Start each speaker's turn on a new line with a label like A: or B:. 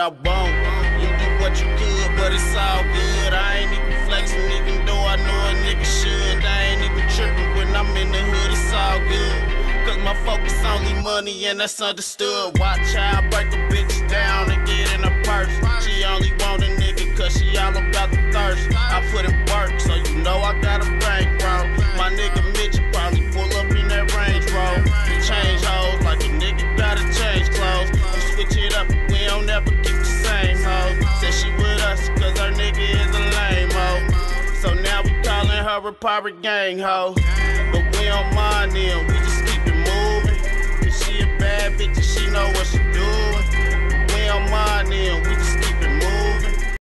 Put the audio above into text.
A: I want. You do what you could, but it's all good. I ain't even flexing, even though I know a nigga should. I ain't even tripping when I'm in the hood, it's all good. Cause my focus only money and that's understood. Watch how I break a bitch down and get in her purse. She only want a nigga cause she all about the thirst. I put in work so you know I got a bankroll. My nigga Mitch probably pull up in that Range Rover. We change hoes like a nigga gotta change clothes. We switch it up, we don't ever keep the same hoe. Said she with us cause her nigga is a lame hoe. So now we calling her a pirate gang hoe. But we don't mind them, we